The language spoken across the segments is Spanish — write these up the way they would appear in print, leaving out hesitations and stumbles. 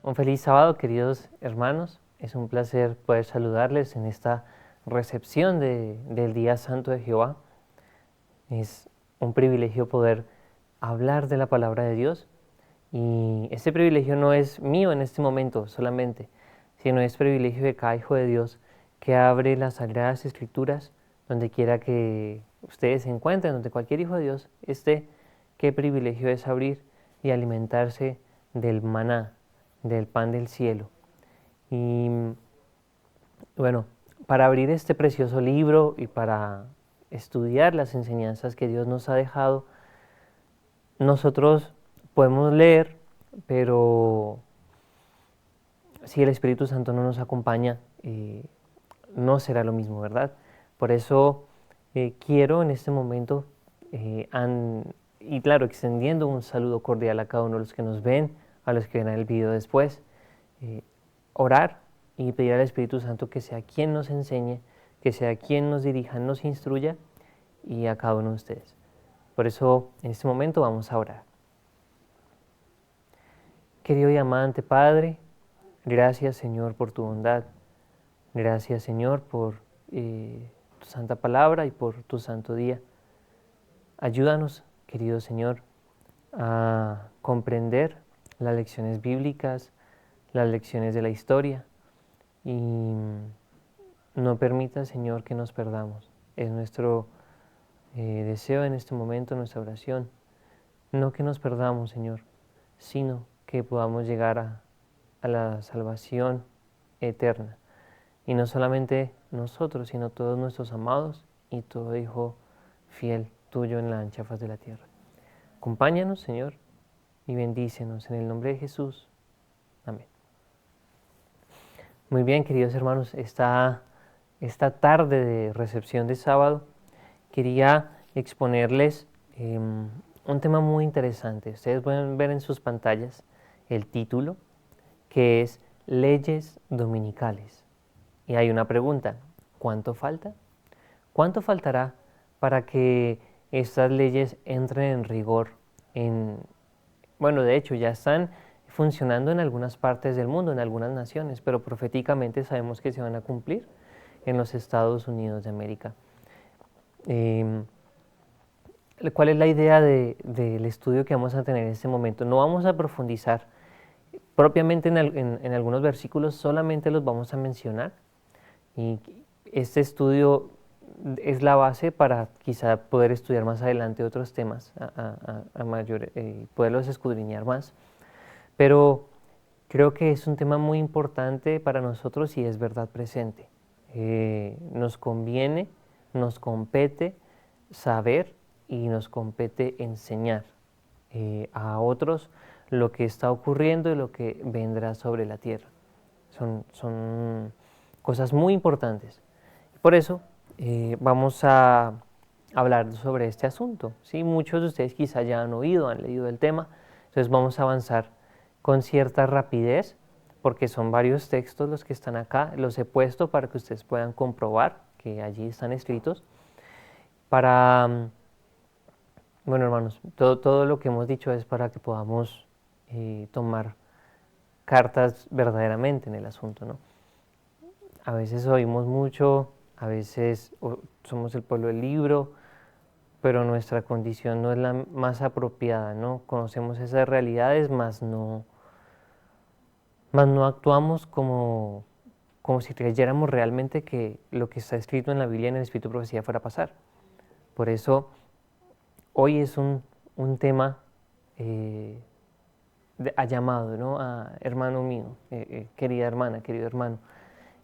Un feliz sábado, queridos hermanos. Es un placer poder saludarles en esta recepción del Día Santo de Jehová. Es un privilegio poder hablar de la palabra de Dios y este privilegio no es mío en este momento solamente, sino es privilegio de cada hijo de Dios que abre las Sagradas Escrituras donde quiera que ustedes se encuentren, donde cualquier hijo de Dios esté. Qué privilegio es abrir y alimentarse del maná, del pan del cielo. Y bueno, para abrir este precioso libro y para estudiar las enseñanzas que Dios nos ha dejado, nosotros podemos leer, pero si el Espíritu Santo no nos acompaña, no será lo mismo, ¿verdad? Por eso quiero en este momento, y claro, extendiendo un saludo cordial a cada uno de los que nos ven, a los que verán el video después, orar y pedir al Espíritu Santo que sea quien nos enseñe, que sea quien nos dirija, nos instruya y a cada uno de ustedes. Por eso en este momento vamos a orar. Querido y amante Padre, gracias Señor por tu bondad, gracias Señor por tu santa palabra y por tu santo día. Ayúdanos, querido Señor, a comprender las lecciones bíblicas, las lecciones de la historia y no permita, Señor, que nos perdamos. Es nuestro deseo en este momento, nuestra oración, no que nos perdamos, Señor, sino que podamos llegar a la salvación eterna. Y no solamente nosotros, sino todos nuestros amados y todo hijo fiel tuyo en la ancha faz de la tierra. Acompáñanos, Señor, y bendícenos en el nombre de Jesús. Amén. Muy bien, queridos hermanos, esta tarde de recepción de sábado quería exponerles un tema muy interesante. Ustedes pueden ver en sus pantallas el título, que es Leyes Dominicales. Y hay una pregunta, ¿cuánto falta? ¿Cuánto faltará para que estas leyes entren en rigor? Bueno, de hecho ya están funcionando en algunas partes del mundo, en algunas naciones, pero proféticamente sabemos que se van a cumplir en los Estados Unidos de América. ¿Cuál es la idea del estudio que vamos a tener en este momento? No vamos a profundizar propiamente en algunos versículos, solamente los vamos a mencionar. Y este estudio es la base para quizá poder estudiar más adelante otros temas, poderlos escudriñar más. Pero creo que es un tema muy importante para nosotros y es verdad presente. Nos conviene, nos compete saber y nos compete enseñar a otros lo que está ocurriendo y lo que vendrá sobre la tierra. Son cosas muy importantes. Por eso vamos a hablar sobre este asunto. ¿Sí? Muchos de ustedes quizá ya han oído, han leído el tema, entonces vamos a avanzar con cierta rapidez, porque son varios textos los que están acá, los he puesto para que ustedes puedan comprobar que allí están escritos. Bueno, hermanos, todo lo que hemos dicho es para que podamos tomar cartas verdaderamente en el asunto, ¿no? A veces oímos mucho, a veces somos el pueblo del libro, pero nuestra condición no es la más apropiada, ¿no? Conocemos esas realidades, mas no actuamos como si creyéramos realmente que lo que está escrito en la Biblia en el Espíritu de Profecía fuera a pasar. Por eso, hoy es un tema llamado, ¿no? Hermano mío, querida hermana, querido hermano,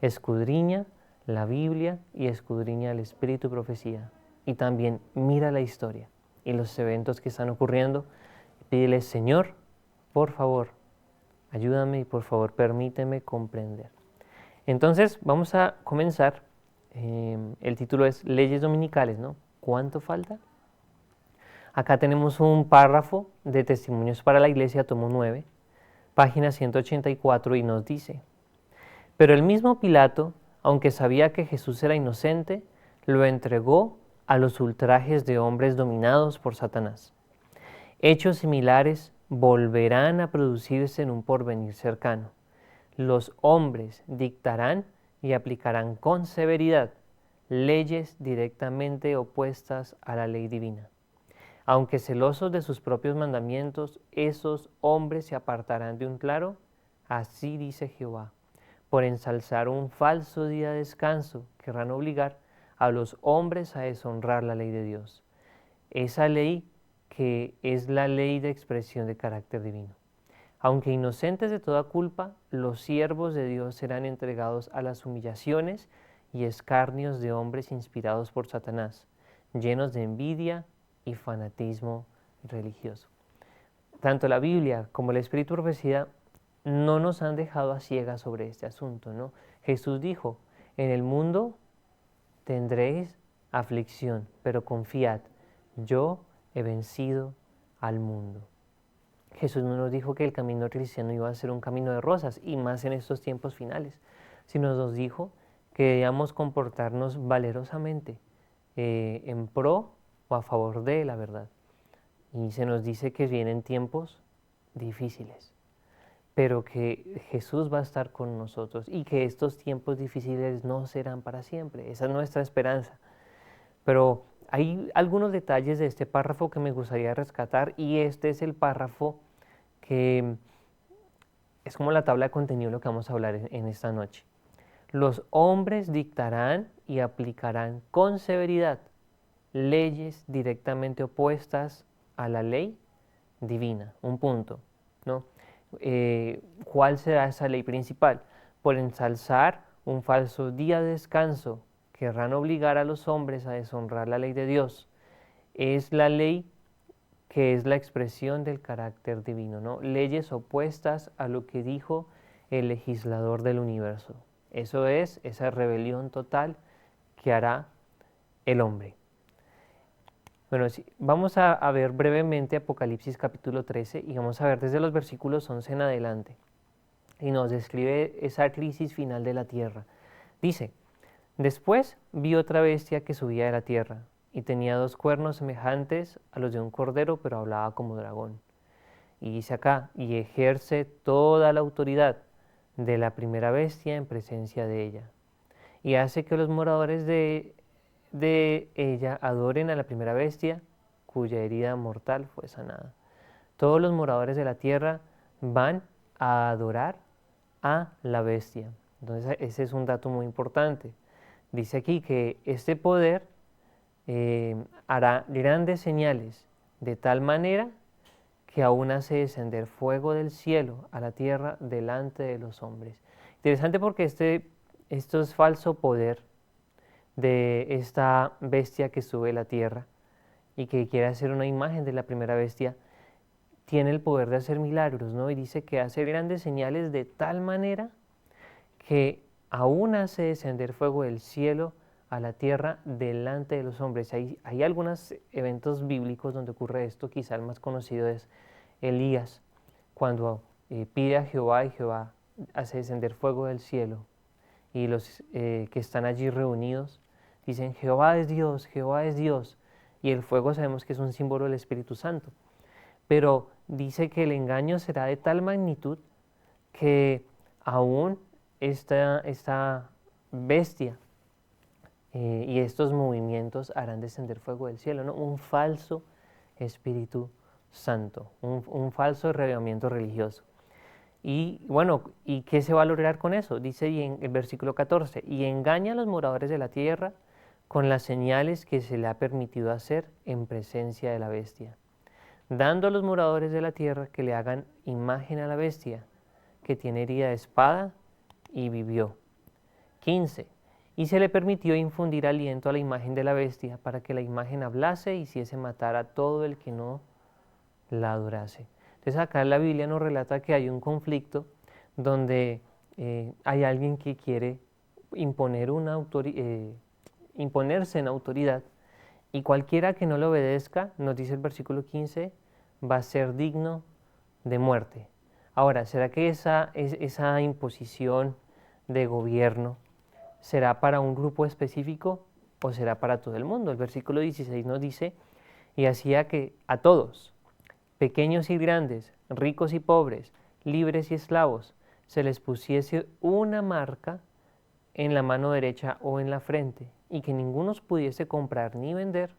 escudriña la Biblia y escudriña el Espíritu de Profecía. Y también mira la historia y los eventos que están ocurriendo. Pídele, Señor, por favor, ayúdame y por favor permíteme comprender. Entonces vamos a comenzar. El título es Leyes Dominicales, ¿no? ¿Cuánto falta? Acá tenemos un párrafo de Testimonios para la Iglesia, tomo 9, página 184 y nos dice: pero el mismo Pilato, aunque sabía que Jesús era inocente, lo entregó a los ultrajes de hombres dominados por Satanás. Hechos similares volverán a producirse en un porvenir cercano. Los hombres dictarán y aplicarán con severidad leyes directamente opuestas a la ley divina. Aunque celosos de sus propios mandamientos, esos hombres se apartarán de un claro, así dice Jehová. Por ensalzar un falso día de descanso, querrán obligar a los hombres a deshonrar la ley de Dios. Esa ley que es la ley de expresión de carácter divino. Aunque inocentes de toda culpa, los siervos de Dios serán entregados a las humillaciones y escarnios de hombres inspirados por Satanás, llenos de envidia y fanatismo religioso. Tanto la Biblia como el Espíritu de Profecía no nos han dejado a ciegas sobre este asunto, ¿no? Jesús dijo, en el mundo tendréis aflicción, pero confiad, yo he vencido al mundo. Jesús no nos dijo que el camino cristiano iba a ser un camino de rosas, y más en estos tiempos finales, sino nos dijo que debíamos comportarnos valerosamente en pro o a favor de la verdad. Y se nos dice que vienen tiempos difíciles, pero que Jesús va a estar con nosotros y que estos tiempos difíciles no serán para siempre. Esa es nuestra esperanza. Pero hay algunos detalles de este párrafo que me gustaría rescatar, y este es el párrafo que es como la tabla de contenido de lo que vamos a hablar en esta noche. Los hombres dictarán y aplicarán con severidad leyes directamente opuestas a la ley divina. Un punto, ¿no? ¿Cuál será esa ley principal? Por ensalzar un falso día de descanso, querrán obligar a los hombres a deshonrar la ley de Dios. Es la ley que es la expresión del carácter divino, ¿no? Leyes opuestas a lo que dijo el legislador del universo. Eso es esa rebelión total que hará el hombre. Bueno, sí, vamos a ver brevemente Apocalipsis capítulo 13 y vamos a ver desde los versículos 11 en adelante. Y nos describe esa crisis final de la tierra. Dice, después vi otra bestia que subía de la tierra y tenía 2 cuernos semejantes a los de un cordero, pero hablaba como dragón. Y dice acá, y ejerce toda la autoridad de la primera bestia en presencia de ella. Y hace que los moradores de ella adoren a la primera bestia, cuya herida mortal fue sanada. Todos los moradores de la tierra van a adorar a la bestia. Entonces ese es un dato muy importante. Dice aquí que este poder hará grandes señales, de tal manera que aún hace descender fuego del cielo a la tierra delante de los hombres. Interesante porque esto es falso poder de esta bestia que sube a la tierra y que quiere hacer una imagen de la primera bestia, tiene el poder de hacer milagros, ¿no? Y dice que hace grandes señales de tal manera que aún hace descender fuego del cielo a la tierra delante de los hombres. Hay algunos eventos bíblicos donde ocurre esto, quizá el más conocido es Elías, cuando pide a Jehová y Jehová hace descender fuego del cielo, y los que están allí reunidos dicen, Jehová es Dios, Jehová es Dios, y el fuego sabemos que es un símbolo del Espíritu Santo, pero dice que el engaño será de tal magnitud que aún esta bestia y estos movimientos harán descender fuego del cielo, ¿no? Un falso Espíritu Santo, un falso reavivamiento religioso. Y bueno, ¿y qué se va a lograr con eso? Dice en el versículo 14, y engaña a los moradores de la tierra con las señales que se le ha permitido hacer en presencia de la bestia, dando a los moradores de la tierra que le hagan imagen a la bestia, que tiene herida de espada y vivió. 15. Y se le permitió infundir aliento a la imagen de la bestia para que la imagen hablase y hiciese matar a todo el que no la adorase. Entonces acá la Biblia nos relata que hay un conflicto donde hay alguien que quiere imponerse en autoridad, y cualquiera que no le obedezca, nos dice el versículo 15, va a ser digno de muerte. Ahora, ¿será que esa imposición de gobierno será para un grupo específico o será para todo el mundo? El versículo 16 nos dice, y hacía que a todos, pequeños y grandes, ricos y pobres, libres y esclavos, se les pusiese una marca en la mano derecha o en la frente, y que ninguno pudiese comprar ni vender,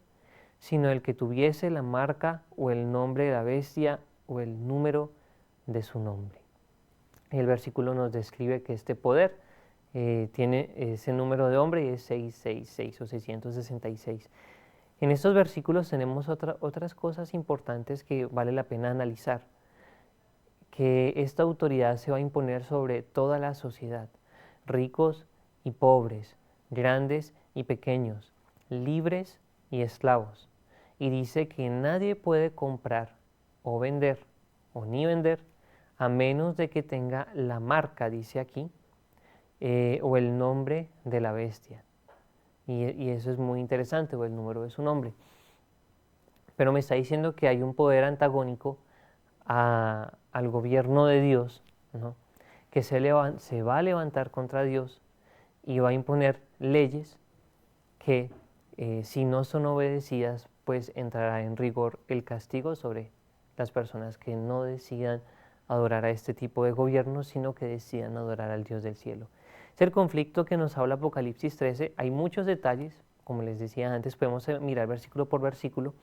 sino el que tuviese la marca o el nombre de la bestia o el número de su nombre. El versículo nos describe que este poder tiene ese número de hombre y es 666 o 666. En estos versículos tenemos otras cosas importantes que vale la pena analizar, que esta autoridad se va a imponer sobre toda la sociedad, ricos y pobres, grandes y pequeños, libres y esclavos. Y dice que nadie puede comprar o vender, o ni vender, a menos de que tenga la marca, dice aquí, o el nombre de la bestia. Y eso es muy interesante, o el número de su nombre. Pero me está diciendo que hay un poder antagónico al gobierno de Dios, ¿no? Que se va a levantar contra Dios y va a imponer leyes que si no son obedecidas, pues entrará en rigor el castigo sobre las personas que no decidan adorar a este tipo de gobierno, sino que decidan adorar al Dios del cielo. Es el conflicto que nos habla Apocalipsis 13. Hay muchos detalles, como les decía antes, podemos mirar versículo por versículo,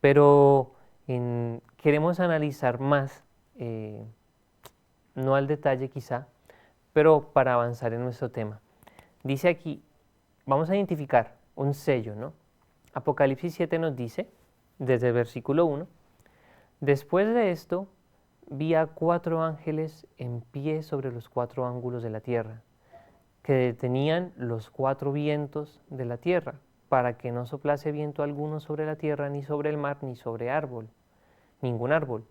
pero queremos analizar más, no al detalle quizá, pero para avanzar en nuestro tema. Dice aquí, vamos a identificar un sello, ¿no? Apocalipsis 7 nos dice, desde el versículo 1, después de esto vi a 4 ángeles en pie sobre los 4 ángulos de la tierra, que detenían los 4 vientos de la tierra, para que no soplase viento alguno sobre la tierra, ni sobre el mar, ni sobre ningún árbol.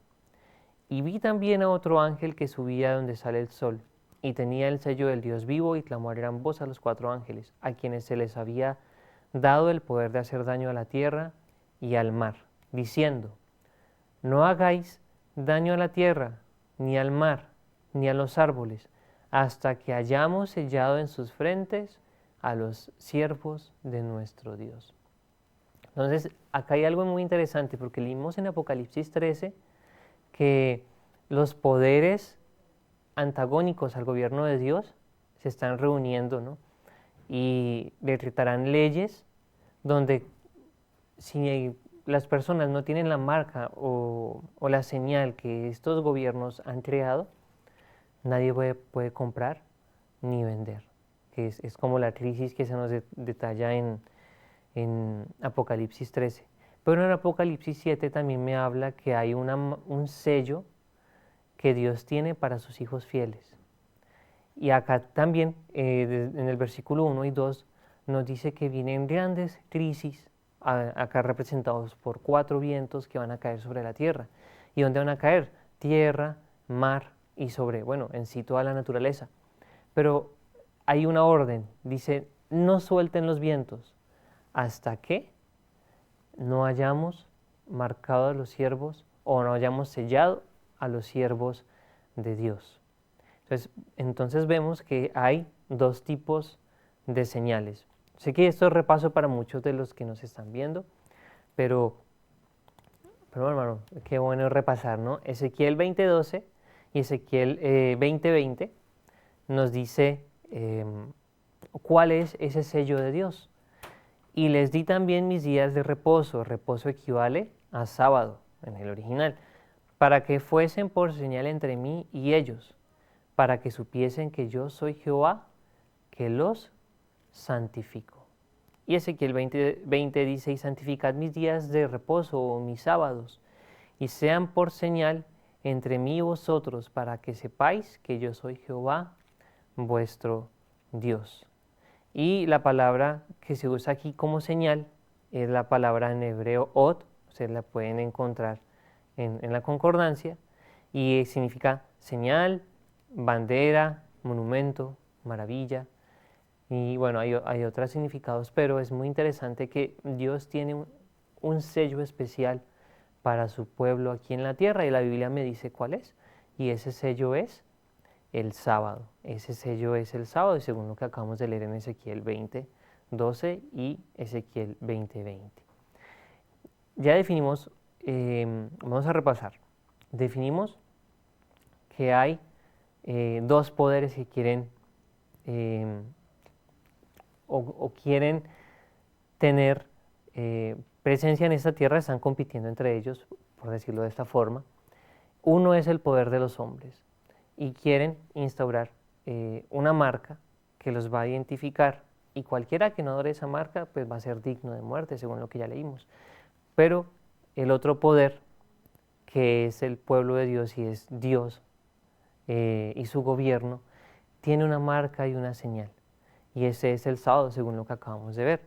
Y vi también a otro ángel que subía donde sale el sol, y tenía el sello del Dios vivo, y clamó a gran voz a los 4 ángeles, a quienes se les había dado el poder de hacer daño a la tierra y al mar, diciendo, no hagáis daño a la tierra, ni al mar, ni a los árboles, hasta que hayamos sellado en sus frentes a los siervos de nuestro Dios. Entonces, acá hay algo muy interesante, porque leímos en Apocalipsis 13 que los poderes antagónicos al gobierno de Dios se están reuniendo, ¿no? Y decretarán leyes donde si las personas no tienen la marca o la señal que estos gobiernos han creado, nadie puede comprar ni vender, que es como la crisis que se nos detalla en Apocalipsis 13. Pero en Apocalipsis 7 también me habla que hay un sello que Dios tiene para sus hijos fieles. Y acá también, en el versículo 1 y 2, nos dice que vienen grandes crisis, acá representados por 4 vientos que van a caer sobre la tierra. ¿Y dónde van a caer? Tierra, mar y sobre, bueno, en sí toda la naturaleza. Pero hay una orden, dice, no suelten los vientos hasta que no hayamos marcado a los siervos o no hayamos sellado a los siervos de Dios. Entonces vemos que hay 2 tipos de señales. Sé que esto es repaso para muchos de los que nos están viendo, pero hermano, qué bueno repasar, ¿no? Ezequiel 20:12 y Ezequiel 20:20 nos dice cuál es ese sello de Dios. Y les di también mis días de reposo. Reposo equivale a sábado en el original, para que fuesen por señal entre mí y ellos, para que supiesen que yo soy Jehová, que los santifico. Y Ezequiel 20 dice, y santificad mis días de reposo o mis sábados, y sean por señal entre mí y vosotros, para que sepáis que yo soy Jehová, vuestro Dios. Y la palabra que se usa aquí como señal es la palabra en hebreo od, ustedes la pueden encontrar en la concordancia, y significa señal, bandera, monumento, maravilla. Y bueno, hay otros significados, pero es muy interesante que Dios tiene un sello especial para su pueblo aquí en la tierra, y la Biblia me dice cuál es, y ese sello es el sábado. Ese sello es el sábado, y según lo que acabamos de leer en Ezequiel 20:12 y Ezequiel 20:20. Ya definimos vamos a repasar. Definimos que hay dos poderes que quieren o quieren tener presencia en esta tierra, están compitiendo entre ellos, por decirlo de esta forma. Uno es el poder de los hombres y quieren instaurar una marca que los va a identificar, y cualquiera que no adore esa marca pues va a ser digno de muerte, según lo que ya leímos. Pero el otro poder, que es el pueblo de Dios y es Dios y su gobierno, tiene una marca y una señal, y ese es el sábado, según lo que acabamos de ver.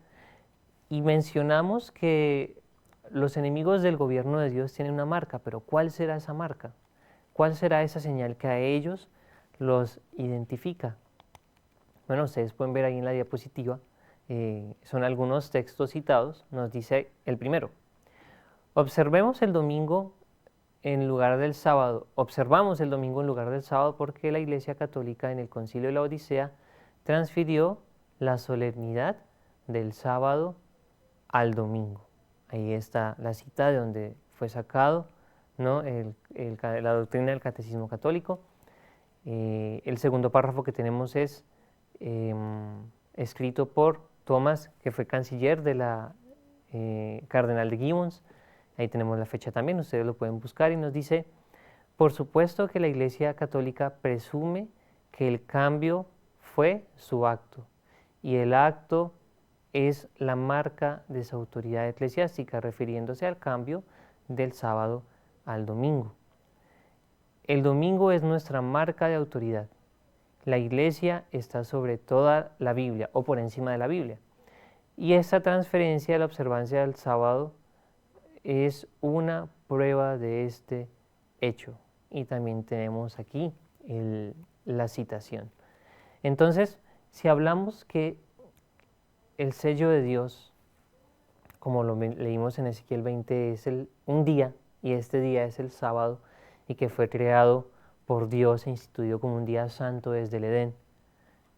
Y mencionamos que los enemigos del gobierno de Dios tienen una marca, pero ¿cuál será esa marca? ¿Cuál será esa señal que a ellos los identifica? Bueno, ustedes pueden ver ahí en la diapositiva, son algunos textos citados. Nos dice el primero: observemos el domingo en lugar del sábado. Observamos el domingo en lugar del sábado porque la Iglesia Católica en el Concilio de la Odisea transfirió la solemnidad del sábado al domingo. Ahí está la cita de donde fue sacado, ¿no? La doctrina del Catecismo Católico. El segundo párrafo que tenemos es escrito por Thomas, que fue canciller de la Cardenal de Gibbons. Ahí tenemos la fecha también, ustedes lo pueden buscar, y nos dice: por supuesto que la Iglesia Católica presume que el cambio fue su acto, y el acto es la marca de su autoridad eclesiástica, refiriéndose al cambio del sábado al domingo. El domingo es nuestra marca de autoridad. La Iglesia está sobre toda la Biblia o por encima de la Biblia. Y esta transferencia de la observancia del sábado es una prueba de este hecho. Y también tenemos aquí la citación. Entonces, si hablamos que el sello de Dios, como lo leímos en Ezequiel 20, es un día, y este día es el sábado, y que fue creado por Dios e instituido como un día santo desde el Edén,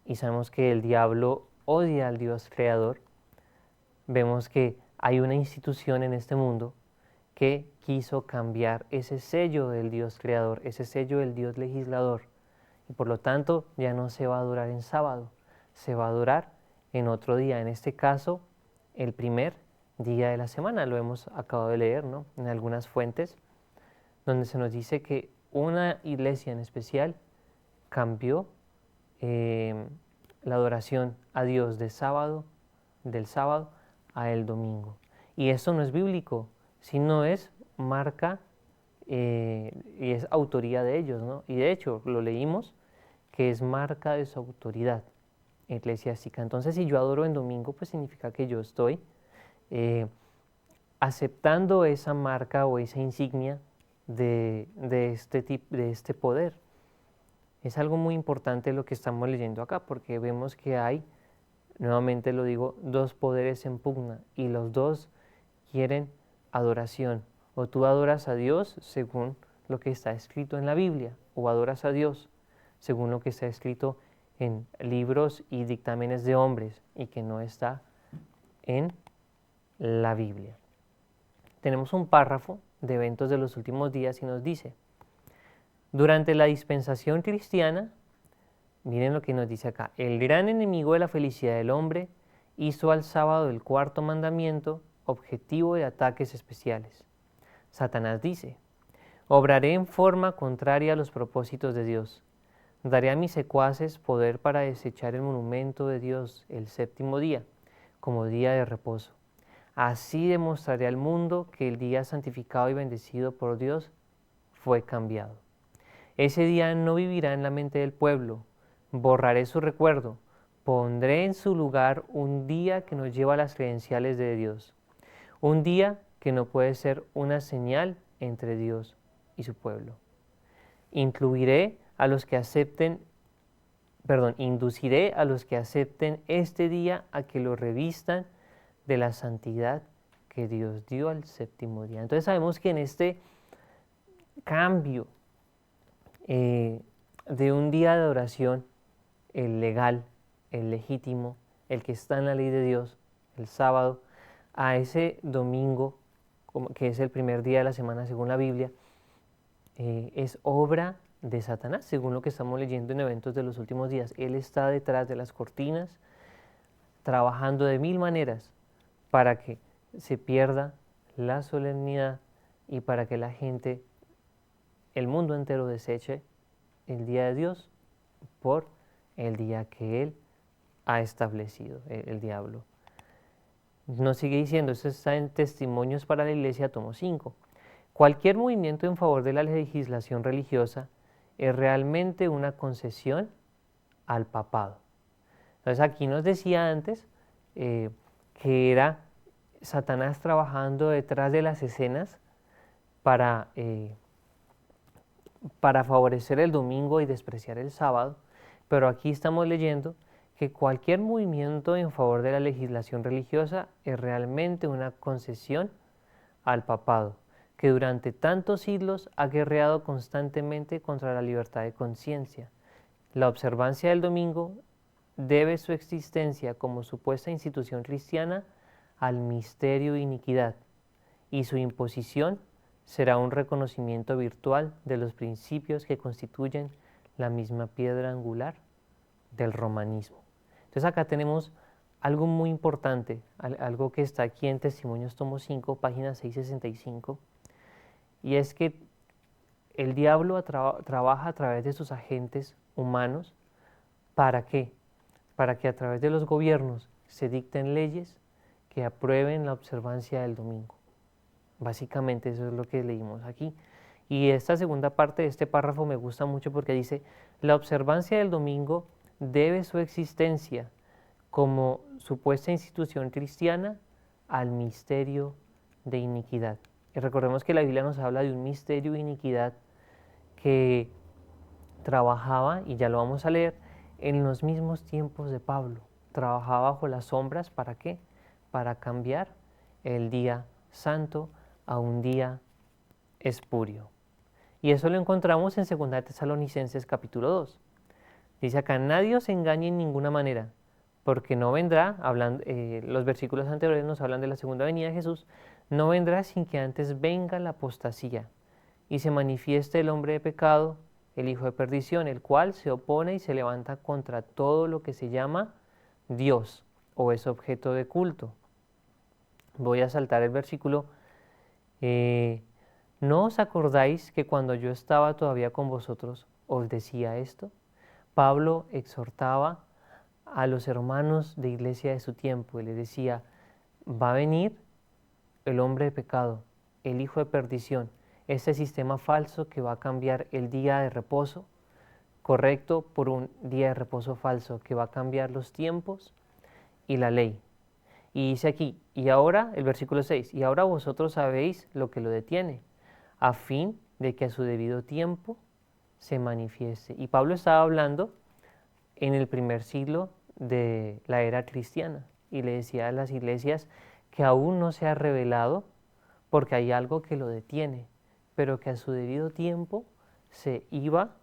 y sabemos que el diablo odia al Dios creador, vemos que hay una institución en este mundo que quiso cambiar ese sello del Dios creador, ese sello del Dios legislador, y por lo tanto ya no se va a adorar en sábado, se va a adorar en otro día, en este caso el primer día de la semana. Lo hemos acabado de leer, ¿no?, en algunas fuentes, donde se nos dice que una iglesia en especial cambió la adoración a Dios del sábado a el domingo. Y esto no es bíblico, sino es marca y es autoría de ellos, ¿no? Y de hecho lo leímos, que es marca de su autoridad eclesiástica. Entonces, si yo adoro en domingo, pues significa que yo estoy aceptando esa marca o esa insignia de este poder. Es algo muy importante lo que estamos leyendo acá, porque vemos que hay, nuevamente lo digo, dos poderes en pugna, y los dos quieren adoración. O tú adoras a Dios según lo que está escrito en la Biblia, o adoras a Dios según lo que está escrito en libros y dictámenes de hombres y que no está en la Biblia. Tenemos un párrafo de eventos de los últimos días y nos dice: durante la dispensación cristiana, miren lo que nos dice acá, el gran enemigo de la felicidad del hombre hizo al sábado el cuarto mandamiento objetivo de ataques especiales. Satanás dice: obraré en forma contraria a los propósitos de Dios. Daré a mis secuaces poder para desechar el monumento de Dios el séptimo día, como día de reposo. Así demostraré al mundo que el día santificado y bendecido por Dios fue cambiado. Ese día no vivirá en la mente del pueblo, borraré su recuerdo, pondré en su lugar un día que nos lleva a las credenciales de Dios, un día que no puede ser una señal entre Dios y su pueblo. Induciré a los que acepten este día a que lo revistan de la santidad que Dios dio al séptimo día. Entonces sabemos que en este cambio de un día de adoración, el legal, el legítimo, el que está en la ley de Dios, el sábado, a ese domingo que es el primer día de la semana según la Biblia, es obra de Satanás, según lo que estamos leyendo en Eventos de los Últimos Días. Él está detrás de las cortinas, trabajando de mil maneras para que se pierda la solemnidad y para que la gente, el mundo entero, deseche el día de Dios por el día que Él ha establecido, el diablo. Nos sigue diciendo, esto está en Testimonios para la Iglesia, tomo 5. Cualquier movimiento en favor de la legislación religiosa es realmente una concesión al papado. Entonces aquí nos decía antes que era Satanás trabajando detrás de las escenas para favorecer el domingo y despreciar el sábado, pero aquí estamos leyendo que cualquier movimiento en favor de la legislación religiosa es realmente una concesión al papado, que durante tantos siglos ha guerreado constantemente contra la libertad de conciencia. La observancia del domingo debe su existencia como supuesta institución cristiana al misterio de iniquidad, y su imposición será un reconocimiento virtual de los principios que constituyen la misma piedra angular del romanismo. Entonces acá tenemos algo muy importante, algo que está aquí en Testimonios tomo 5, página 665, y es que el diablo trabaja a través de sus agentes humanos. ¿Para qué? Para que a través de los gobiernos se dicten leyes que aprueben la observancia del domingo. Básicamente eso es lo que leímos aquí. Y esta segunda parte de este párrafo me gusta mucho porque dice, la observancia del domingo debe su existencia como supuesta institución cristiana al misterio de iniquidad. Y recordemos que la Biblia nos habla de un misterio de iniquidad que trabajaba, y ya lo vamos a leer, en los mismos tiempos de Pablo. Trabajaba bajo las sombras, ¿para qué? Para cambiar el día santo a un día espurio. Y eso lo encontramos en 2 Tesalonicenses capítulo 2. Dice acá, nadie os engañe en ninguna manera, porque no vendrá, los versículos anteriores nos hablan de la segunda venida de Jesús, no vendrá sin que antes venga la apostasía y se manifieste el hombre de pecado, el hijo de perdición, el cual se opone y se levanta contra todo lo que se llama Dios o es objeto de culto. Voy a saltar el versículo. ¿No os acordáis que cuando yo estaba todavía con vosotros os decía esto? Pablo exhortaba a los hermanos de iglesia de su tiempo y les decía, va a venir el hombre de pecado, el hijo de perdición, este sistema falso que va a cambiar el día de reposo correcto por un día de reposo falso, que va a cambiar los tiempos y la ley. Y dice aquí, y ahora, el versículo 6, y ahora vosotros sabéis lo que lo detiene, a fin de que a su debido tiempo se manifieste. Y Pablo estaba hablando en el primer siglo de la era cristiana y le decía a las iglesias que aún no se ha revelado porque hay algo que lo detiene, pero que a su debido tiempo se iba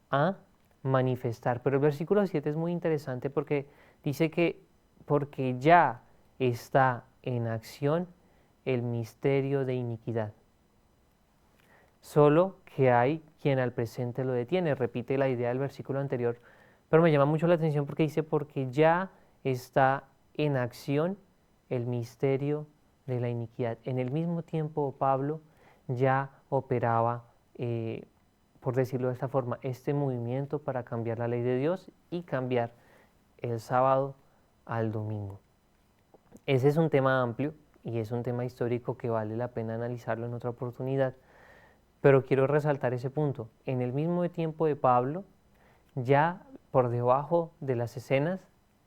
a manifestar. Pero el versículo 7 es muy interesante porque dice que porque ya está en acción el misterio de iniquidad. Solo que hay quien al presente lo detiene. Repite la idea del versículo anterior, pero me llama mucho la atención porque dice porque ya está en acción el misterio de la iniquidad. En el mismo tiempo Pablo ya operaba, por decirlo de esta forma, este movimiento para cambiar la ley de Dios y cambiar el sábado al domingo. Ese es un tema amplio y es un tema histórico que vale la pena analizarlo en otra oportunidad, pero quiero resaltar ese punto. En el mismo tiempo de Pablo, ya por debajo de las escenas,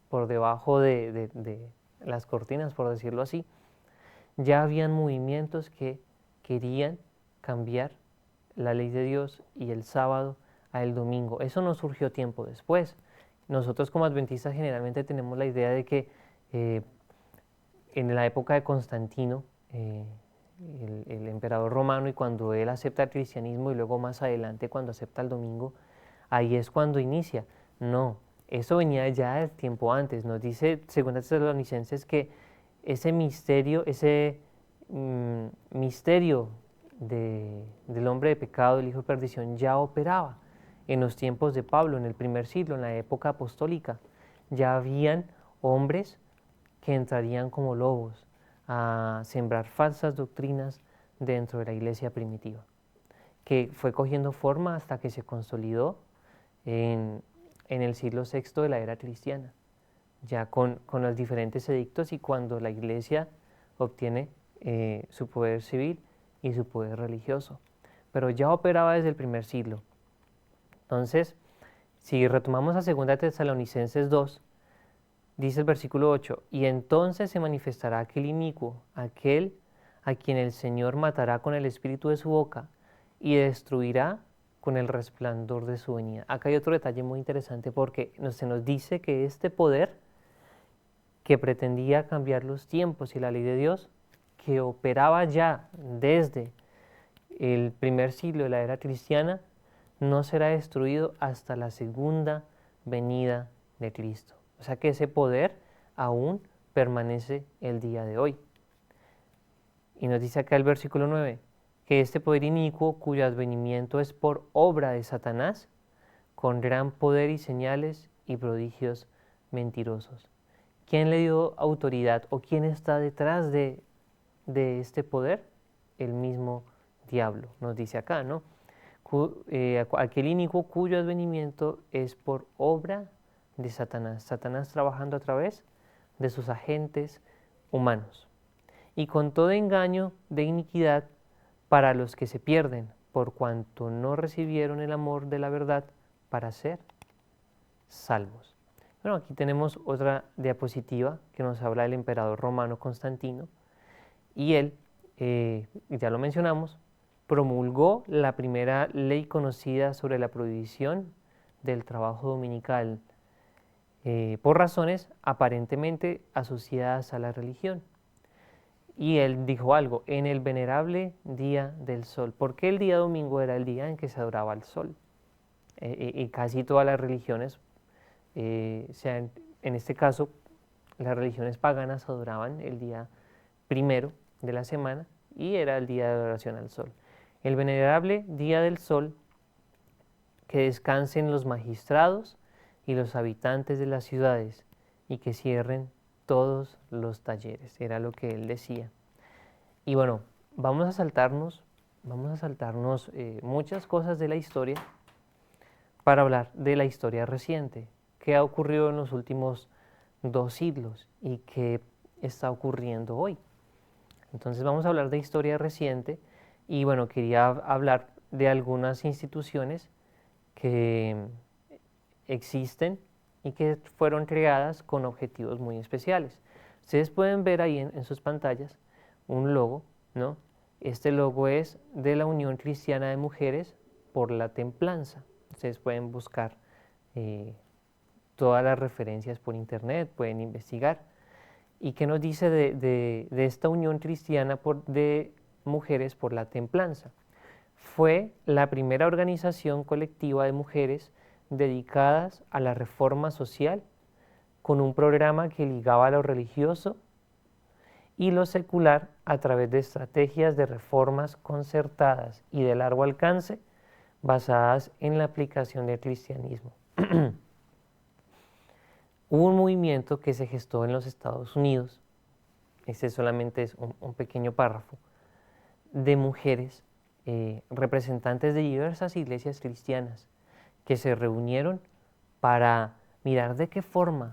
por debajo de las cortinas, por decirlo así, ya habían movimientos que querían cambiar la ley de Dios y el sábado al domingo. Eso no surgió tiempo después. Nosotros como adventistas generalmente tenemos la idea de que en la época de Constantino, el emperador romano, y cuando él acepta el cristianismo y luego más adelante cuando acepta el domingo, ahí es cuando inicia. No, eso venía ya del tiempo antes. Nos dice 2 Tesalonicenses que ese misterio, ese misterio del hombre de pecado, del hijo de perdición, ya operaba en los tiempos de Pablo, en el primer siglo, en la época apostólica. Ya habían hombres que entrarían como lobos a sembrar falsas doctrinas dentro de la iglesia primitiva, que fue cogiendo forma hasta que se consolidó en el siglo VI de la era cristiana, ya con los diferentes edictos y cuando la iglesia obtiene su poder civil y su poder religioso. Pero ya operaba desde el primer siglo. Entonces, si retomamos a 2 Tesalonicenses 2, dice el versículo 8, y entonces se manifestará aquel inicuo, aquel a quien el Señor matará con el espíritu de su boca y destruirá con el resplandor de su venida. Acá hay otro detalle muy interesante porque se nos dice que este poder que pretendía cambiar los tiempos y la ley de Dios, que operaba ya desde el primer siglo de la era cristiana, no será destruido hasta la segunda venida de Cristo. O sea que ese poder aún permanece el día de hoy. Y nos dice acá el versículo 9, que este poder inicuo, cuyo advenimiento es por obra de Satanás, con gran poder y señales y prodigios mentirosos. ¿Quién le dio autoridad o quién está detrás de este poder? El mismo diablo, nos dice acá, ¿no? Aquel inicuo cuyo advenimiento es por obra de Satanás. Satanás trabajando a través de sus agentes humanos. Y con todo engaño de iniquidad para los que se pierden, por cuanto no recibieron el amor de la verdad para ser salvos. Bueno, aquí tenemos otra diapositiva que nos habla del emperador romano Constantino, y él, ya lo mencionamos, promulgó la primera ley conocida sobre la prohibición del trabajo dominical por razones aparentemente asociadas a la religión. Y él dijo algo, en el venerable día del sol. ¿Por qué el día domingo era el día en que se adoraba al sol? Y casi todas las religiones, en este caso, las religiones paganas adoraban el día primero de la semana y era el día de adoración al sol. El venerable día del sol, que descansen los magistrados y los habitantes de las ciudades y que cierren todos los talleres, era lo que él decía. Y bueno, vamos a saltarnos muchas cosas de la historia para hablar de la historia reciente, qué ha ocurrido en los últimos 2 siglos y qué está ocurriendo hoy. Entonces vamos a hablar de historia reciente y bueno, quería hablar de algunas instituciones que existen y que fueron creadas con objetivos muy especiales. Ustedes pueden ver ahí en sus pantallas un logo, ¿no? Este logo es de la Unión Cristiana de Mujeres por la Templanza. Ustedes pueden buscar todas las referencias por internet, pueden investigar. ¿Y qué nos dice de esta Unión Cristiana de Mujeres por la Templanza? Fue la primera organización colectiva de mujeres dedicadas a la reforma social, con un programa que ligaba lo religioso y lo secular a través de estrategias de reformas concertadas y de largo alcance basadas en la aplicación del cristianismo. Hubo un movimiento que se gestó en los Estados Unidos, este solamente es un pequeño párrafo, de mujeres representantes de diversas iglesias cristianas que se reunieron para mirar de qué forma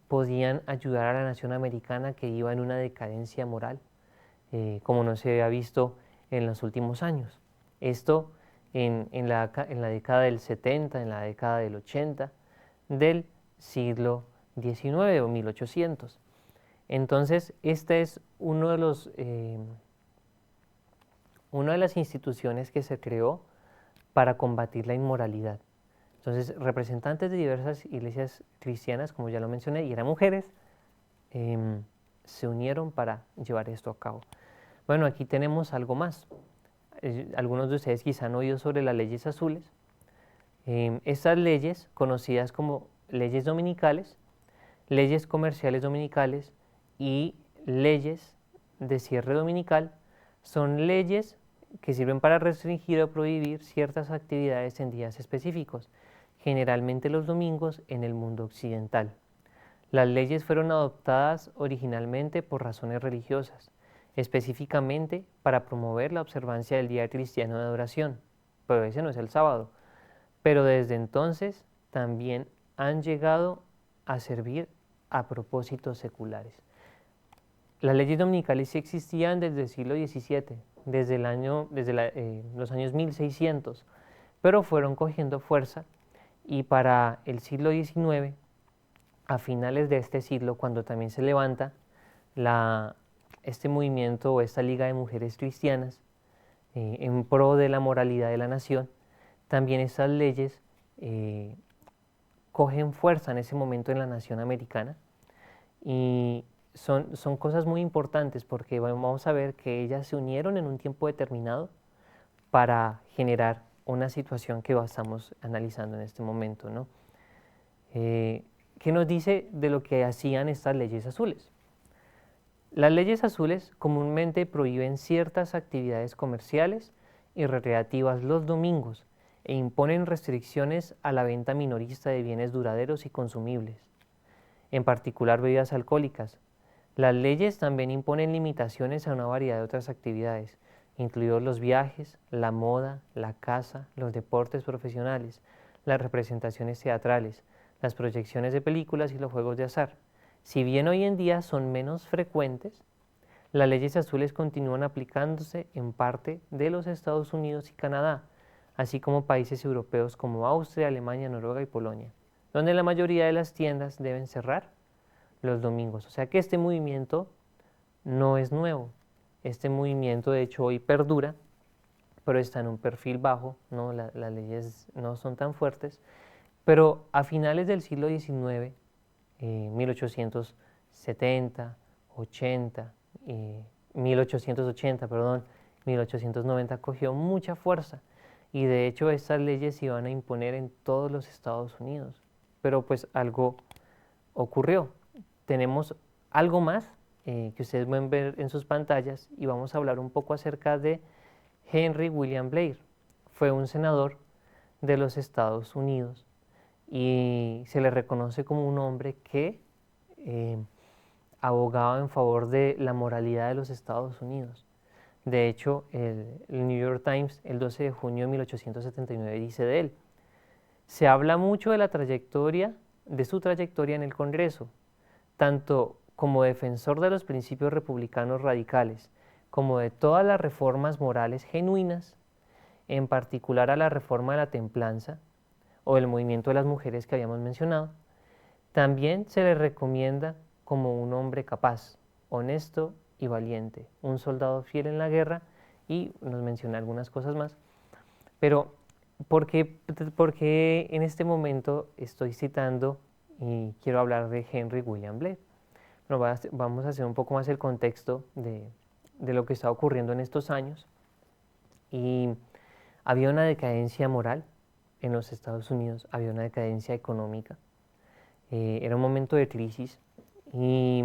podían ayudar a la nación americana que iba en una decadencia moral, como no se había visto en los últimos años. Esto en la década del 70, en la década del 80, del siglo XIX o 1800. Entonces, esta es una de las instituciones que se creó para combatir la inmoralidad. Entonces, representantes de diversas iglesias cristianas, como ya lo mencioné, y eran mujeres, se unieron para llevar esto a cabo. Bueno, aquí tenemos algo más. Algunos de ustedes quizá han oído sobre las leyes azules. Estas leyes, conocidas como leyes dominicales, leyes comerciales dominicales y leyes de cierre dominical son leyes que sirven para restringir o prohibir ciertas actividades en días específicos, generalmente los domingos en el mundo occidental. Las leyes fueron adoptadas originalmente por razones religiosas, específicamente para promover la observancia del día cristiano de adoración, pero ese no es el sábado. Pero desde entonces también han llegado a servir a propósitos seculares. Las leyes dominicales sí existían desde el siglo XVII, desde los años 1600, pero fueron cogiendo fuerza y para el siglo XIX, a finales de este siglo, cuando también se levanta este movimiento o esta Liga de Mujeres Cristianas en pro de la moralidad de la nación, también estas leyes cogen fuerza en ese momento en la nación americana y son cosas muy importantes porque vamos a ver que ellas se unieron en un tiempo determinado para generar una situación que estamos analizando en este momento, ¿no? ¿Qué nos dice de lo que hacían estas leyes azules? Las leyes azules comúnmente prohíben ciertas actividades comerciales y recreativas los domingos e imponen restricciones a la venta minorista de bienes duraderos y consumibles, en particular bebidas alcohólicas. Las leyes también imponen limitaciones a una variedad de otras actividades, incluidos los viajes, la moda, la caza, los deportes profesionales, las representaciones teatrales, las proyecciones de películas y los juegos de azar. Si bien hoy en día son menos frecuentes, las leyes azules continúan aplicándose en parte de los Estados Unidos y Canadá, así como países europeos como Austria, Alemania, Noruega y Polonia, donde la mayoría de las tiendas deben cerrar los domingos. O sea que este movimiento no es nuevo. Este movimiento de hecho hoy perdura, pero está en un perfil bajo, ¿no? Las leyes no son tan fuertes, pero a finales del siglo XIX, 1870, 80, 1880, perdón, 1890 cogió mucha fuerza y de hecho estas leyes se iban a imponer en todos los Estados Unidos, pero pues algo ocurrió. Tenemos algo más que ustedes pueden ver en sus pantallas y vamos a hablar un poco acerca de Henry William Blair. Fue un senador de los Estados Unidos y se le reconoce como un hombre que abogaba en favor de la moralidad de los Estados Unidos. De hecho, el New York Times, el 12 de junio de 1879, dice de él: se habla mucho de su trayectoria en el Congreso, tanto como defensor de los principios republicanos radicales, como de todas las reformas morales genuinas, en particular a la reforma de la templanza o el movimiento de las mujeres que habíamos mencionado. También se le recomienda como un hombre capaz, honesto y valiente, un soldado fiel en la guerra, y nos menciona algunas cosas más. Pero, ¿por qué en este momento estoy citando y quiero hablar de Henry William Blair? Bueno, vamos a hacer un poco más el contexto de lo que está ocurriendo en estos años. Y había una decadencia moral en los Estados Unidos, había una decadencia económica, era un momento de crisis y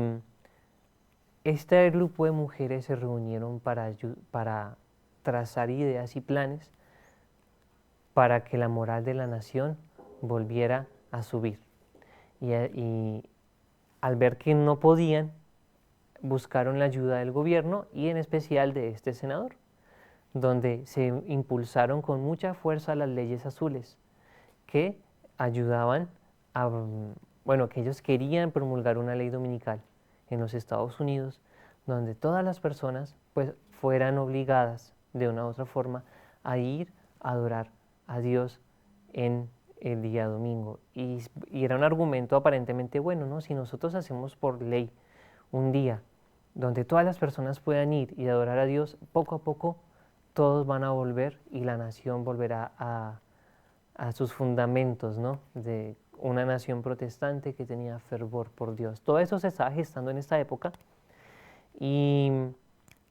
este grupo de mujeres se reunieron para trazar ideas y planes para que la moral de la nación volviera a subir. Y al ver que no podían, buscaron la ayuda del gobierno y en especial de este senador, donde se impulsaron con mucha fuerza las leyes azules, que ayudaban que ellos querían promulgar una ley dominical en los Estados Unidos, donde todas las personas pues fueran obligadas de una u otra forma a ir a adorar a Dios en el día domingo. Y era un argumento aparentemente bueno, ¿no? Si nosotros hacemos por ley un día donde todas las personas puedan ir y adorar a Dios, poco a poco todos van a volver y la nación volverá a sus fundamentos, ¿no? De una nación protestante que tenía fervor por Dios. Todo eso se estaba gestando en esta época y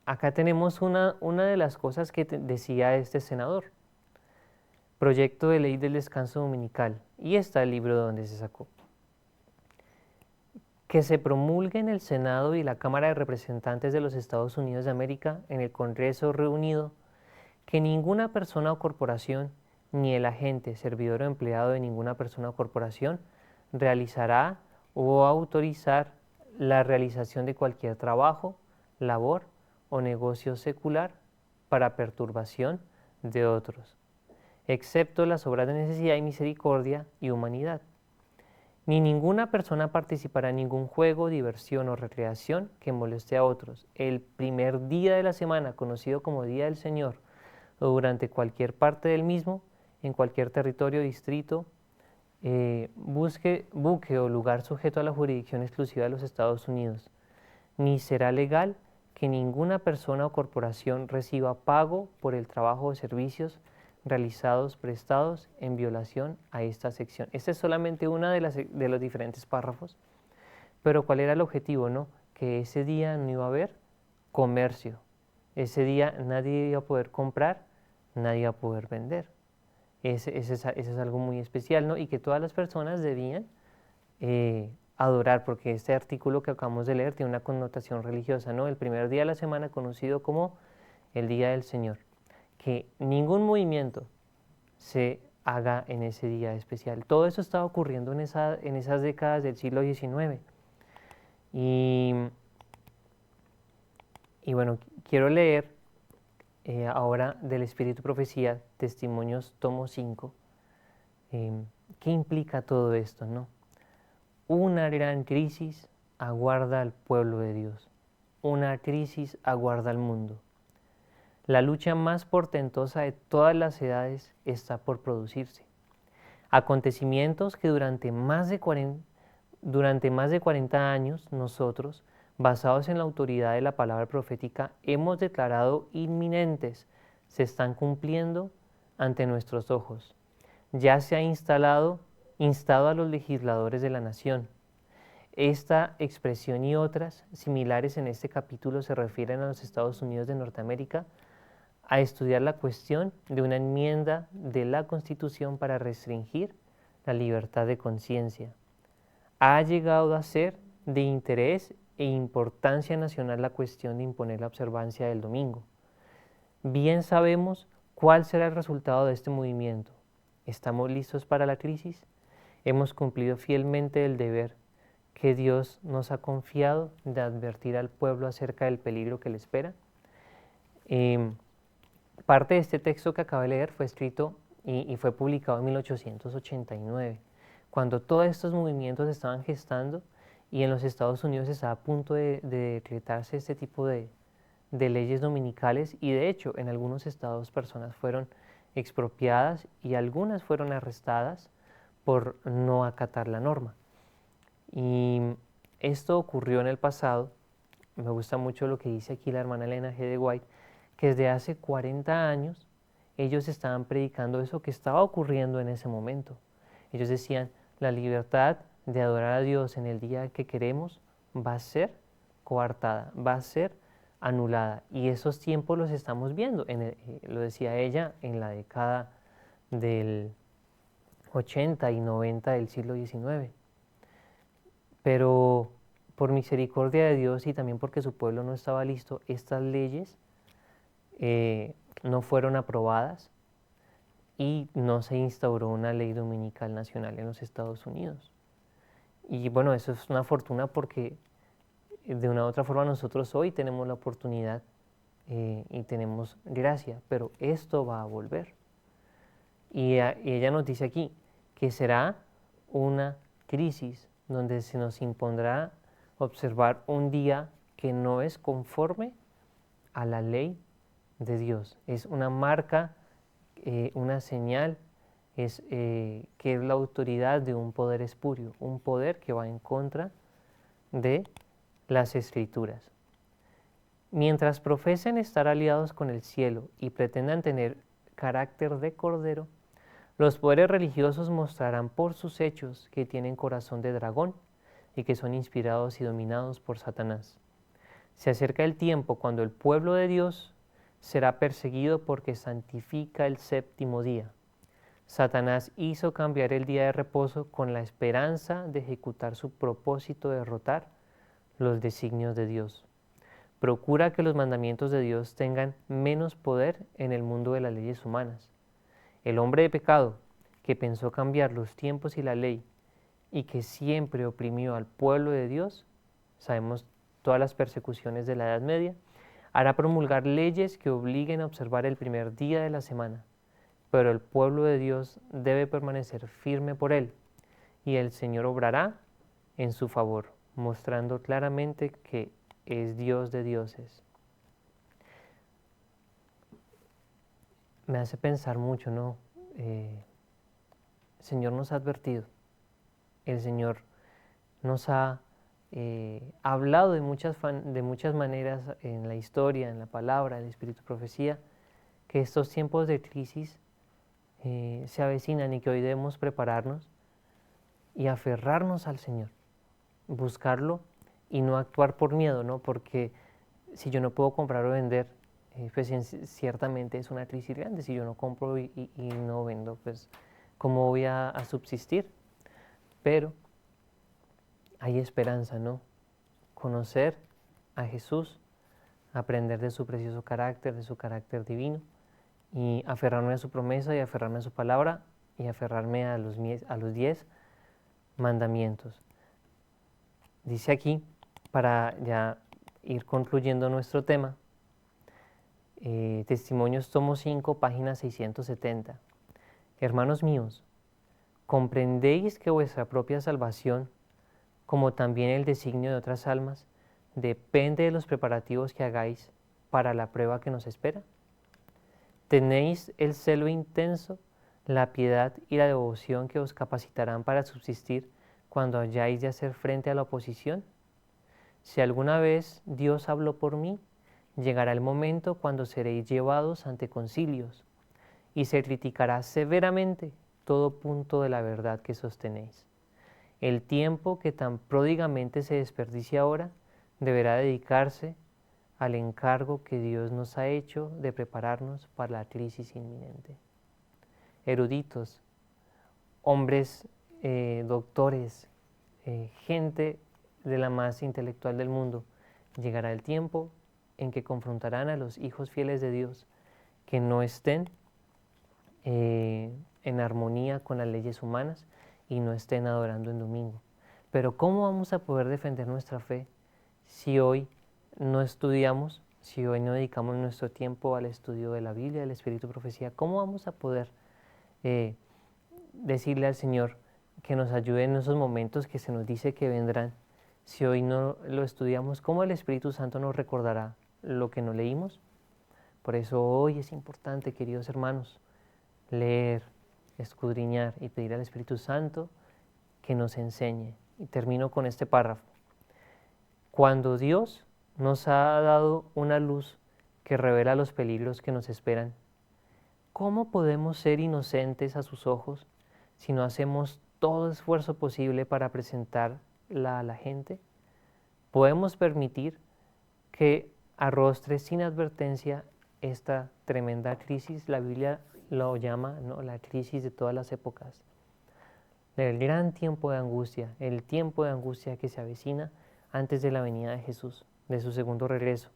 acá tenemos una de las cosas que decía este senador: proyecto de ley del descanso dominical, y está el libro de donde se sacó. que se promulgue en el Senado y la Cámara de Representantes de los Estados Unidos de América, en el Congreso reunido, que ninguna persona o corporación, ni el agente, servidor o empleado de ninguna persona o corporación, realizará o autorizar la realización de cualquier trabajo, labor o negocio secular para perturbación de otros, excepto las obras de necesidad y misericordia y humanidad. Ni ninguna persona participará en ningún juego, diversión o recreación que moleste a otros. El primer día de la semana, conocido como Día del Señor, o durante cualquier parte del mismo, en cualquier territorio, distrito, buque o lugar sujeto a la jurisdicción exclusiva de los Estados Unidos. Ni será legal que ninguna persona o corporación reciba pago por el trabajo o servicios realizados, prestados en violación a esta sección. Esta es solamente una de los diferentes párrafos, pero ¿cuál era el objetivo, no? Que ese día no iba a haber comercio, ese día nadie iba a poder comprar, nadie iba a poder vender. Ese es algo muy especial, ¿no? Y que todas las personas debían adorar, porque este artículo que acabamos de leer tiene una connotación religiosa, ¿no? El primer día de la semana conocido como el Día del Señor. Que ningún movimiento se haga en ese día especial. Todo eso estaba ocurriendo en esas décadas del siglo XIX. Y bueno, quiero leer ahora del Espíritu Profecía, Testimonios, tomo 5. ¿Qué implica todo esto, no? Una gran crisis aguarda al pueblo de Dios. Una crisis aguarda al mundo. La lucha más portentosa de todas las edades está por producirse. Acontecimientos que durante más de 40 años nosotros, basados en la autoridad de la palabra profética, hemos declarado inminentes, se están cumpliendo ante nuestros ojos. Ya se ha instado a los legisladores de la nación. Esta expresión y otras similares en este capítulo se refieren a los Estados Unidos de Norteamérica, a estudiar la cuestión de una enmienda de la Constitución para restringir la libertad de conciencia. Ha llegado a ser de interés e importancia nacional la cuestión de imponer la observancia del domingo. Bien sabemos cuál será el resultado de este movimiento. ¿Estamos listos para la crisis? ¿Hemos cumplido fielmente el deber que Dios nos ha confiado de advertir al pueblo acerca del peligro que le espera? Parte de este texto que acabo de leer fue escrito y fue publicado en 1889, cuando todos estos movimientos se estaban gestando y en los Estados Unidos estaba a punto de decretarse este tipo de leyes dominicales, y de hecho en algunos estados personas fueron expropiadas y algunas fueron arrestadas por no acatar la norma. Y esto ocurrió en el pasado. Me gusta mucho lo que dice aquí la hermana Elena G. de White, que desde hace 40 años ellos estaban predicando eso que estaba ocurriendo en ese momento. Ellos decían, la libertad de adorar a Dios en el día que queremos va a ser coartada, va a ser anulada. Y esos tiempos los estamos viendo, lo decía ella, en la década del 80 y 90 del siglo XIX. Pero por misericordia de Dios y también porque su pueblo no estaba listo, estas leyes no fueron aprobadas y no se instauró una ley dominical nacional en los Estados Unidos. Y bueno, eso es una fortuna porque de una u otra forma nosotros hoy tenemos la oportunidad y tenemos gracia, pero esto va a volver. Y ella nos dice aquí que será una crisis donde se nos impondrá observar un día que no es conforme a la ley de Dios. Es una marca, una señal, que es la autoridad de un poder espurio, un poder que va en contra de las Escrituras. Mientras profesen estar aliados con el cielo y pretendan tener carácter de cordero, los poderes religiosos mostrarán por sus hechos que tienen corazón de dragón y que son inspirados y dominados por Satanás. Se acerca el tiempo cuando el pueblo de Dios será perseguido porque santifica el séptimo día. Satanás hizo cambiar el día de reposo con la esperanza de ejecutar su propósito de derrotar los designios de Dios. Procura que los mandamientos de Dios tengan menos poder en el mundo de las leyes humanas. El hombre de pecado, que pensó cambiar los tiempos y la ley, y que siempre oprimió al pueblo de Dios, sabemos todas las persecuciones de la Edad Media, hará promulgar leyes que obliguen a observar el primer día de la semana, pero el pueblo de Dios debe permanecer firme por él, y el Señor obrará en su favor, mostrando claramente que es Dios de dioses. Me hace pensar mucho, ¿no? El Señor nos ha advertido, el Señor nos ha hablado de muchas maneras en la historia, en la palabra, en el Espíritu Profecía, que estos tiempos de crisis se avecinan y que hoy debemos prepararnos y aferrarnos al Señor, buscarlo y no actuar por miedo, ¿no? Porque si yo no puedo comprar o vender, pues ciertamente es una crisis grande. Si yo no compro y no vendo, pues ¿cómo voy a subsistir? Pero hay esperanza, ¿no? Conocer a Jesús, aprender de su precioso carácter, de su carácter divino, y aferrarme a su promesa y aferrarme a su palabra y aferrarme a los 10 mandamientos. Dice aquí, para ya ir concluyendo nuestro tema, Testimonios tomo 5, página 670. Hermanos míos, ¿comprendéis que vuestra propia salvación, como también el designio de otras almas, depende de los preparativos que hagáis para la prueba que nos espera? ¿Tenéis el celo intenso, la piedad y la devoción que os capacitarán para subsistir cuando hayáis de hacer frente a la oposición? Si alguna vez Dios habló por mí, llegará el momento cuando seréis llevados ante concilios y se criticará severamente todo punto de la verdad que sostenéis. El tiempo que tan pródigamente se desperdicia ahora deberá dedicarse al encargo que Dios nos ha hecho de prepararnos para la crisis inminente. Eruditos, hombres, doctores, gente de la más intelectual del mundo, llegará el tiempo en que confrontarán a los hijos fieles de Dios que no estén en armonía con las leyes humanas y no estén adorando en domingo. Pero ¿cómo vamos a poder defender nuestra fe si hoy no estudiamos, si hoy no dedicamos nuestro tiempo al estudio de la Biblia, del Espíritu Profecía? ¿Cómo vamos a poder decirle al Señor que nos ayude en esos momentos que se nos dice que vendrán? Si hoy no lo estudiamos, ¿cómo el Espíritu Santo nos recordará lo que no leímos? Por eso hoy es importante, queridos hermanos, leer, escudriñar y pedir al Espíritu Santo que nos enseñe. Y termino con este párrafo. Cuando Dios nos ha dado una luz que revela los peligros que nos esperan, ¿cómo podemos ser inocentes a sus ojos si no hacemos todo esfuerzo posible para presentarla a la gente? ¿Podemos permitir que arrostre sin advertencia esta tremenda crisis? La Biblia lo llama, ¿no?, la crisis de todas las épocas. El gran tiempo de angustia, el tiempo de angustia que se avecina antes de la venida de Jesús, de su segundo regreso.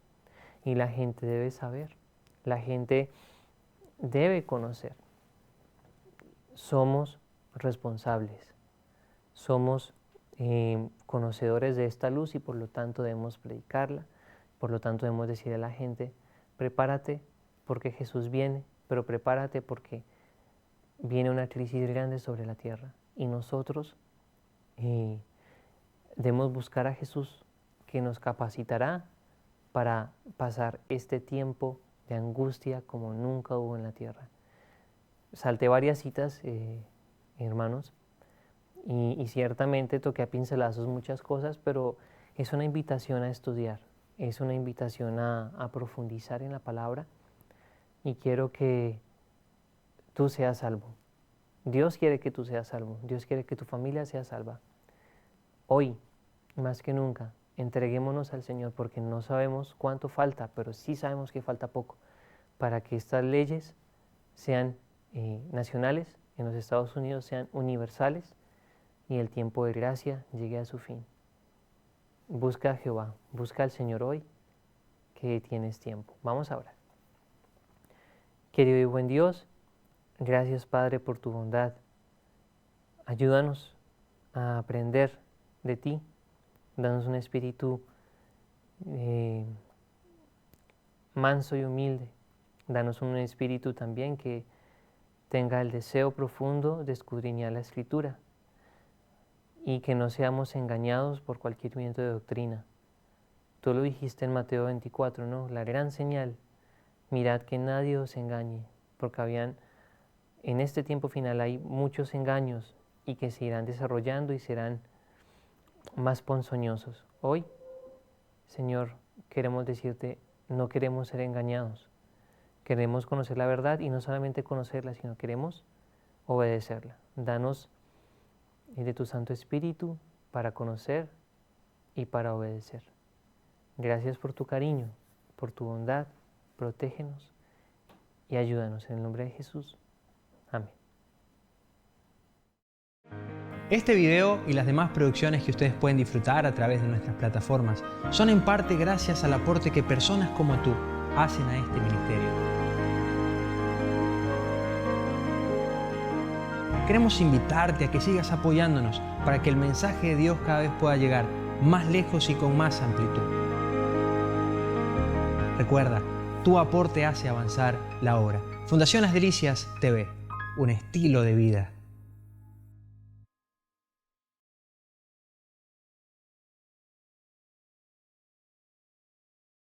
Y la gente debe saber, la gente debe conocer. Somos responsables, somos conocedores de esta luz y por lo tanto debemos predicarla, por lo tanto debemos decirle a la gente, prepárate porque Jesús viene, pero prepárate porque viene una crisis grande sobre la tierra. Y nosotros debemos buscar a Jesús, que nos capacitará para pasar este tiempo de angustia como nunca hubo en la tierra. Salté varias citas, hermanos, y ciertamente toqué a pincelazos muchas cosas, pero es una invitación a estudiar, es una invitación a profundizar en la palabra, y quiero que tú seas salvo. Dios quiere que tú seas salvo, Dios quiere que tu familia sea salva. Hoy, más que nunca, entreguémonos al Señor porque no sabemos cuánto falta, pero sí sabemos que falta poco para que estas leyes sean nacionales en los Estados Unidos sean universales y el tiempo de gracia llegue a su fin. Busca a Jehová, busca al Señor hoy, que tienes tiempo. Vamos a orar. Querido y buen Dios, gracias Padre por tu bondad. Ayúdanos a aprender de ti. Danos un espíritu manso y humilde. Danos un espíritu también que tenga el deseo profundo de escudriñar la Escritura y que no seamos engañados por cualquier viento de doctrina. Tú lo dijiste en Mateo 24, ¿no? La gran señal, mirad que nadie os engañe, porque en este tiempo final hay muchos engaños y que se irán desarrollando y serán más ponzoñosos. Hoy, Señor, queremos decirte, no queremos ser engañados. Queremos conocer la verdad y no solamente conocerla, sino queremos obedecerla. Danos de tu Santo Espíritu para conocer y para obedecer. Gracias por tu cariño, por tu bondad. Protégenos y ayúdanos en el nombre de Jesús. Amén. Este video y las demás producciones que ustedes pueden disfrutar a través de nuestras plataformas son en parte gracias al aporte que personas como tú hacen a este ministerio. Queremos invitarte a que sigas apoyándonos para que el mensaje de Dios cada vez pueda llegar más lejos y con más amplitud. Recuerda, tu aporte hace avanzar la obra. Fundación Las Delicias TV, un estilo de vida.